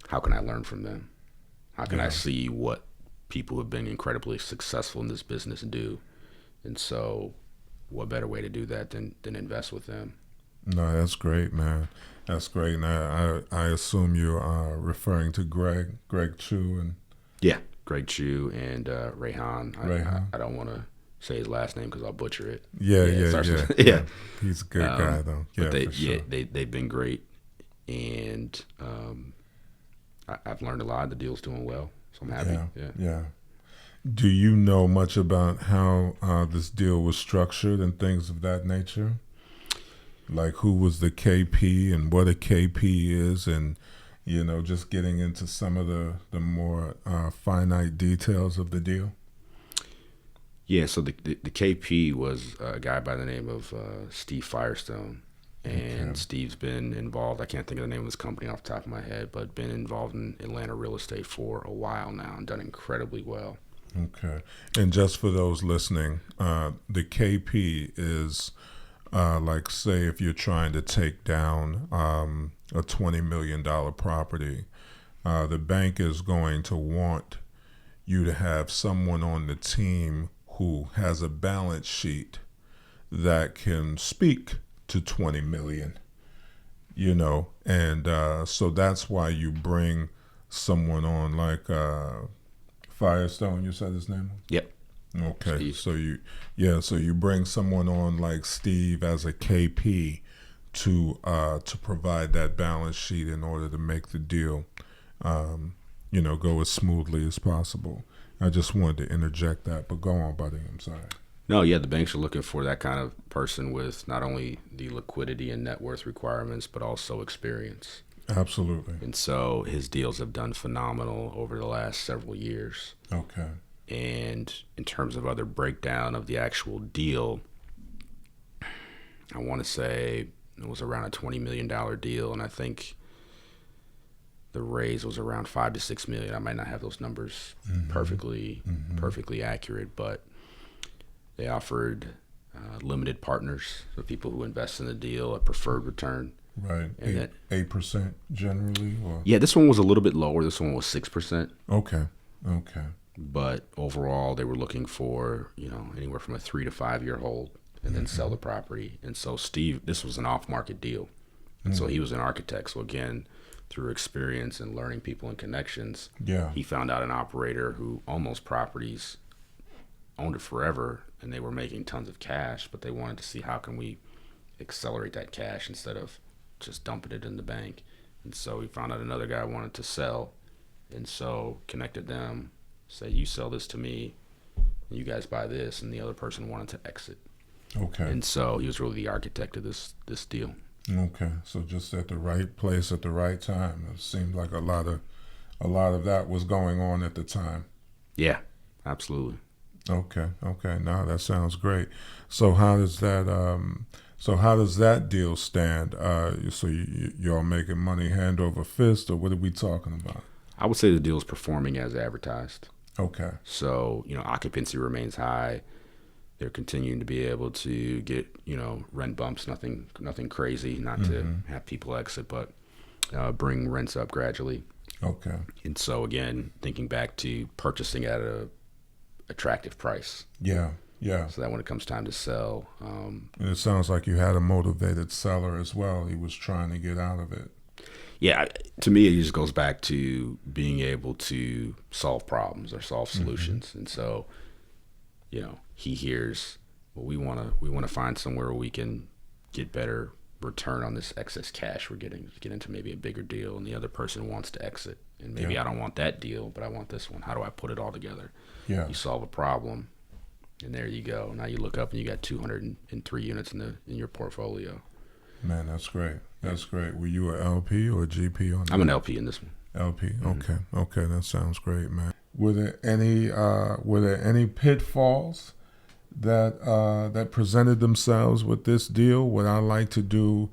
how can I learn from them? How can I see what people who have been incredibly successful in this business do? And so what better way to do that than invest with them? No, that's great, man. That's great. Now, I assume you are referring to Greg Chu. And yeah, Greg Chu and Rayhan. Rayhan. I don't want to say his last name because I'll butcher it. Yeah. Yeah. He's a good guy, though. Yeah, but for sure. they've been great. And I've learned a lot. The deal's doing well, so I'm happy. Yeah. Do you know much about how this deal was structured and things of that nature? Like who was the KP and what a KP is, and just getting into some of the more finite details of the deal? Yeah, so the KP was a guy by the name of Steve Firestone. And Steve's been involved, I can't think of the name of this company off the top of my head, but been involved in Atlanta real estate for a while now and done incredibly well. Okay. And just for those listening, the KP is like, say, if you're trying to take down a $20 million property, the bank is going to want you to have someone on the team who has a balance sheet that can speak to 20 million, and so that's why you bring someone on like Firestone, you said his name? Yep. Okay, Steve. so you bring someone on like Steve as a KP to provide that balance sheet in order to make the deal, go as smoothly as possible. I just wanted to interject that, but go on, buddy. I'm sorry. No, yeah, the banks are looking for that kind of person with not only the liquidity and net worth requirements, but also experience. Absolutely. And so his deals have done phenomenal over the last several years. Okay. And in terms of other breakdown of the actual deal, I want to say it was around a $20 million deal, and I think the raise was around $5 to $6 million. I might not have those numbers perfectly accurate, but they offered limited partners, so people who invest in the deal, a preferred return. Right. And 8% generally? Or? Yeah, this one was a little bit lower. This one was 6%. Okay. But overall, they were looking for, anywhere from a 3 to 5 year hold and then sell the property. And so Steve, this was an off-market deal. And so he was an architect. So again, through experience and learning people and connections, he found out an operator who owned those properties, owned it forever, and they were making tons of cash, but they wanted to see how can we accelerate that cash instead of just dumping it in the bank. And so he found out another guy wanted to sell, and so connected them, say, you sell this to me, and you guys buy this, and the other person wanted to exit. Okay. And so he was really the architect of this deal. Okay, so just at the right place at the right time. It seemed like a lot of that was going on at the time. Yeah, absolutely. Okay. No, that sounds great. So how does that deal stand? So y'all making money hand over fist, or what are we talking about? I would say the deal is performing as advertised. Okay. So, occupancy remains high. They're continuing to be able to get, rent bumps, nothing crazy, not to have people exit, but bring rents up gradually. Okay. And so, again, thinking back to purchasing at a attractive price. Yeah. So that when it comes time to sell. And it sounds like you had a motivated seller as well. He was trying to get out of it. Yeah, to me, it just goes back to being able to solve problems or solve solutions. And so, he hears, well, we want to find somewhere where we can get better return on this excess cash we're getting, get into maybe a bigger deal, and the other person wants to exit. And maybe I don't want that deal, but I want this one. How do I put it all together? Yeah. You solve a problem, and there you go. Now you look up and you got 203 units in your portfolio. Man, that's great. That's great. Were you an LP or a GP on that? I'm an LP in this one. LP. Okay, that sounds great, man. Were there any pitfalls that presented themselves with this deal? What I like to do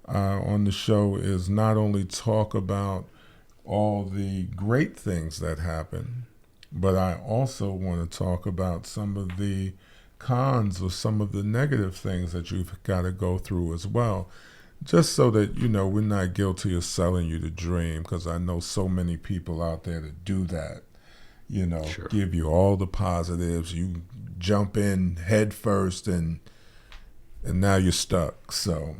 on the show is not only talk about all the great things that happen, but I also want to talk about some of the cons or some of the negative things that you've got to go through as well, just so that we're not guilty of selling you the dream, because I know so many people out there that do that. Sure. Give you all the positives, you jump in head first, and now you're stuck. So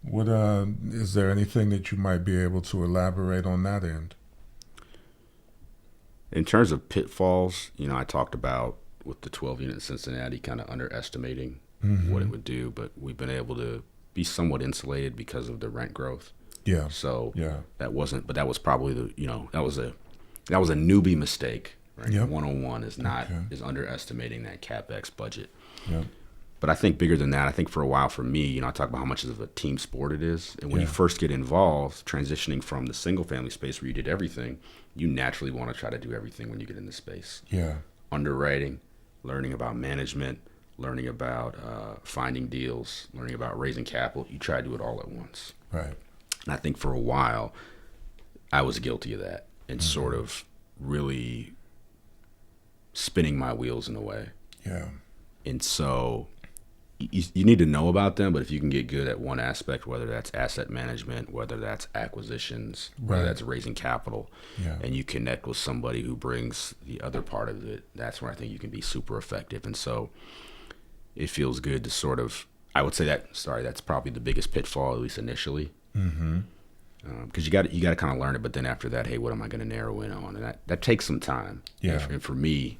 what is there anything that you might be able to elaborate on that end? In terms of pitfalls, I talked about with the 12 unit in Cincinnati kind of underestimating what it would do, but we've been able to be somewhat insulated because of the rent growth. Yeah. So that was probably that was a newbie mistake. Right. Yep. 101 is underestimating that CapEx budget. Yep. But I think bigger than that, I think for a while for me, I talk about how much of a team sport it is. And when you first get involved, transitioning from the single family space where you did everything, you naturally want to try to do everything when you get in the space. Yeah. Underwriting, learning about management, learning about finding deals, learning about raising capital. You try to do it all at once. Right. And I think for a while, I was guilty of that and sort of really spinning my wheels in a way. Yeah. And so you need to know about them, but if you can get good at one aspect, whether that's asset management, whether that's acquisitions, whether that's raising capital, and you connect with somebody who brings the other part of it, that's where I think you can be super effective. And so it feels good to sort of, I would say that's probably the biggest pitfall, at least initially. Because you got to kind of learn it, but then after that, hey, what am I going to narrow in on? And that takes some time. And for me,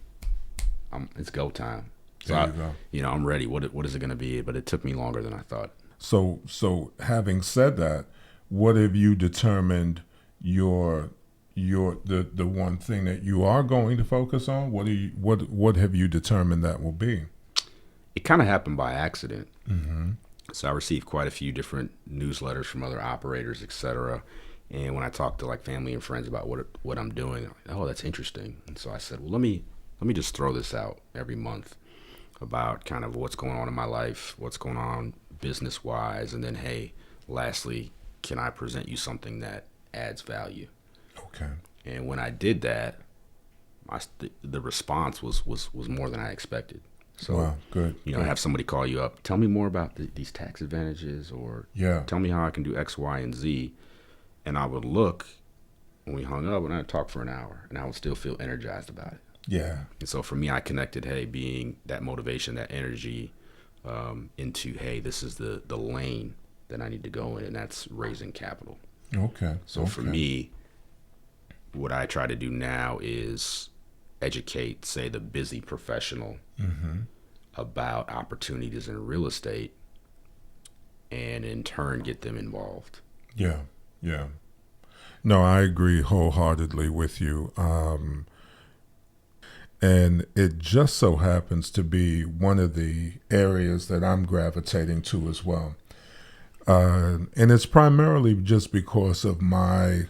it's go time. So there you go. I'm ready. What is it going to be? But it took me longer than I thought. So having said that, what have you determined the one thing that you are going to focus on? What have you determined that will be? It kind of happened by accident. So I received quite a few different newsletters from other operators, et cetera. And when I talked to like family and friends about what I'm doing, like, oh, that's interesting. And so I said, well, let me just throw this out every month about kind of what's going on in my life, what's going on business-wise, and then, hey, lastly, can I present you something that adds value? Okay. And when I did that, the response was more than I expected. So, wow, good. Have somebody call you up, tell me more about these tax advantages, or tell me how I can do X, Y, and Z. And I would look when we hung up, and I'd talk for an hour, and I would still feel energized about it. Yeah. And so for me, I connected, hey, being that motivation, that energy, into, hey, this is the lane that I need to go in, and that's raising capital. Okay. So for me, what I try to do now is educate, say, the busy professional about opportunities in real estate, and in turn get them involved. Yeah. No, I agree wholeheartedly with you. And it just so happens to be one of the areas that I'm gravitating to as well. And it's primarily just because of my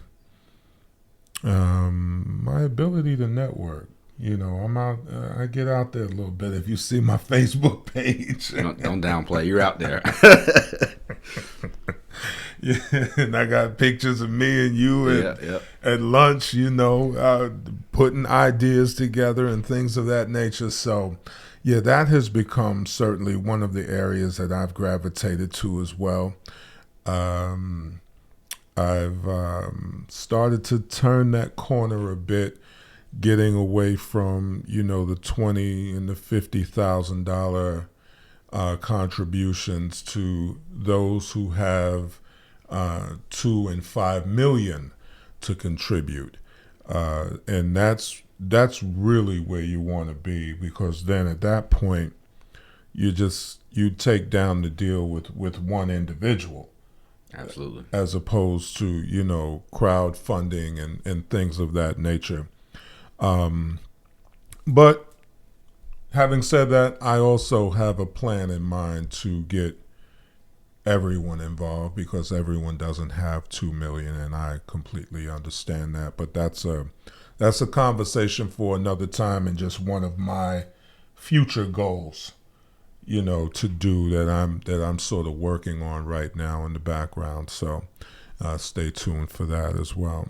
ability to network. I'm out. I get out there a little bit. If you see my Facebook page, don't downplay. You're out there. Yeah, and I got pictures of me and you at lunch, putting ideas together and things of that nature. So, that has become certainly one of the areas that I've gravitated to as well. I've started to turn that corner a bit, getting away from, the $20,000 and the $50,000 contributions to those who have $2 and $5 million to contribute, and that's really where you want to be, because then at that point you take down the deal with one individual. Absolutely. As opposed to crowdfunding and things of that nature. But having said that, I also have a plan in mind to get everyone involved, because everyone doesn't have 2 million, and I completely understand that. But that's a conversation for another time, and just one of my future goals, to do that I'm sort of working on right now in the background. So stay tuned for that as well.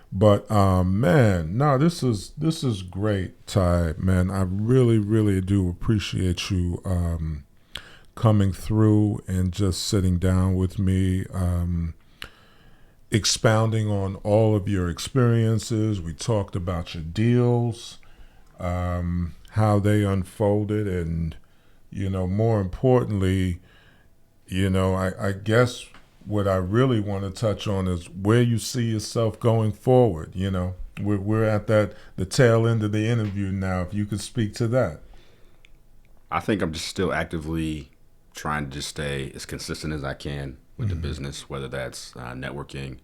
But man, no, this is great, Ty. Man, I really, really do appreciate you coming through and just sitting down with me, expounding on all of your experiences. We talked about your deals, how they unfolded, and more importantly, I guess what I really want to touch on is where you see yourself going forward. We're at the tail end of the interview now. If you could speak to that. I think I'm just still actively trying to just stay as consistent as I can with the business, whether that's networking,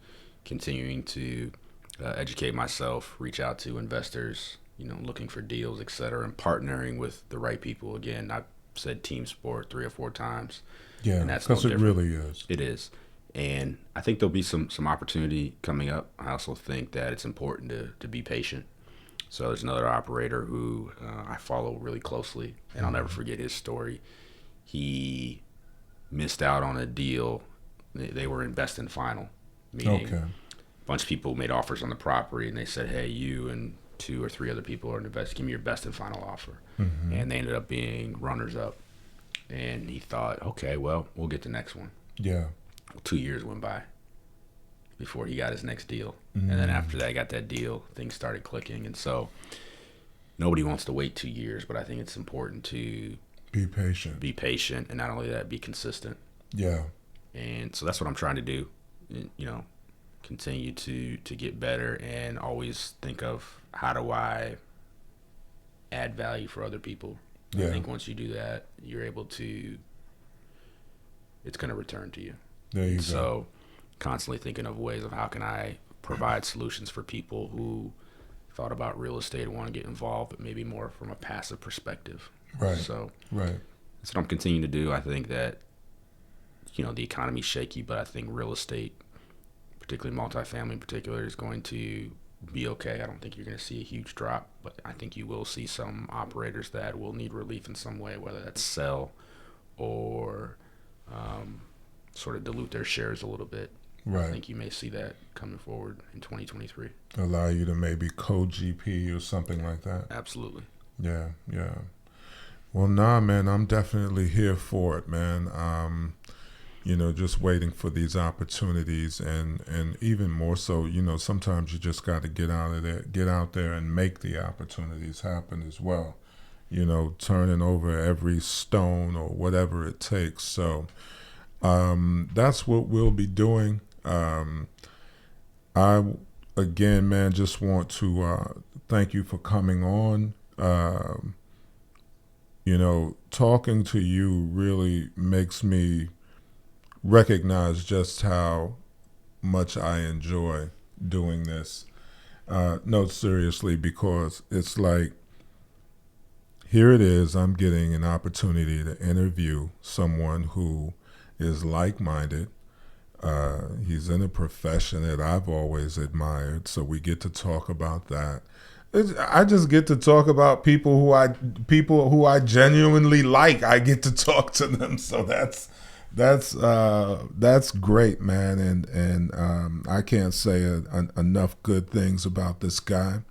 continuing to educate myself, reach out to investors, looking for deals, et cetera, and partnering with the right people. Again, I've said team sport 3 or 4 times. Yeah, and that's because it really is. It is. And I think there'll be some opportunity coming up. I also think that it's important to be patient. So there's another operator who I follow really closely, and I'll never forget his story. He missed out on a deal. They were in best and final, meaning a bunch of people made offers on the property, and they said, hey, you and 2 or 3 other people are in the best. Give me your best and final offer. And they ended up being runners up. And he thought, okay, well, we'll get the next one. Yeah. 2 years went by before he got his next deal. And then after that, I got that deal, things started clicking. And so nobody wants to wait 2 years, but I think it's important to be patient. And not only that, be consistent. Yeah. And so that's what I'm trying to do. You know, continue to get better and always think of how do I add value for other people. Yeah. I think once you do that, you're able to, it's going to return to you. There you go. So constantly thinking of ways of how can I provide solutions for people who thought about real estate and want to get involved, but maybe more from a passive perspective. Right. So right. that's what I'm continuing to do. I think that, you know, the economy's shaky, but I think real estate, particularly multifamily in particular, is going to be okay. I don't think you're going to see a huge drop, but I think you will see some operators that will need relief in some way, whether that's sell or sort of dilute their shares a little bit. Right. I think you may see that coming forward in 2023. Allow you to maybe co-GP or something like that. Absolutely. Yeah, yeah. Well, nah, man, I'm definitely here for it, man. You know, just waiting for these opportunities, and even more so, you know, sometimes you just got to get out there and make the opportunities happen as well. You know, turning over every stone or whatever it takes. So that's what we'll be doing. I, again, man, just want to thank you for coming on. You know, talking to you really makes me recognize just how much I enjoy doing this. No, seriously, because it's like, here it is, I'm getting an opportunity to interview someone who is like-minded. He's in a profession that I've always admired, so we get to talk about that. I just get to talk about people who I genuinely like. I get to talk to them, so that's great, man. And I can't say enough good things about this guy.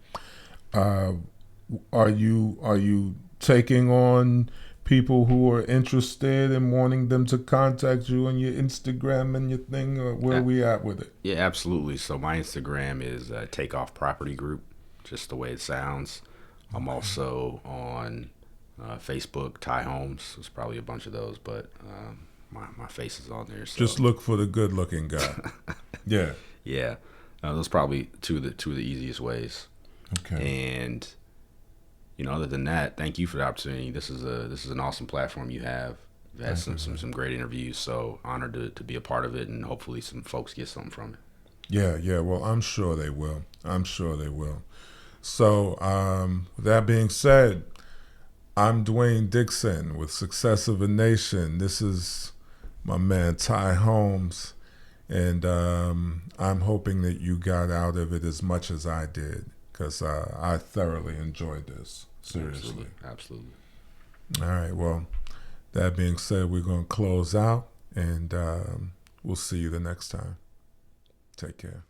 Are you taking on people who are interested and wanting them to contact you on your Instagram and your thing, or where are we at with it? Yeah, absolutely. So my Instagram is Takeoff Property Group, just the way it sounds. I'm also on Facebook, Ty Holmes. There's probably a bunch of those, but my face is on there. So. Just look for the good-looking guy. Yeah. Yeah. Those are probably two of the easiest ways. Okay. And you know, other than that, thank you for the opportunity. This is an awesome platform you have. You've had some great interviews, so honored to be a part of it, and hopefully some folks get something from it. Yeah. Well, I'm sure they will. So, that being said, I'm Dwayne Dixon with Success of a Nation. This is my man Ty Holmes, and I'm hoping that you got out of it as much as I did, because I thoroughly enjoyed this. Seriously. Absolutely. All right. Well, that being said, we're going to close out, and we'll see you the next time. Take care.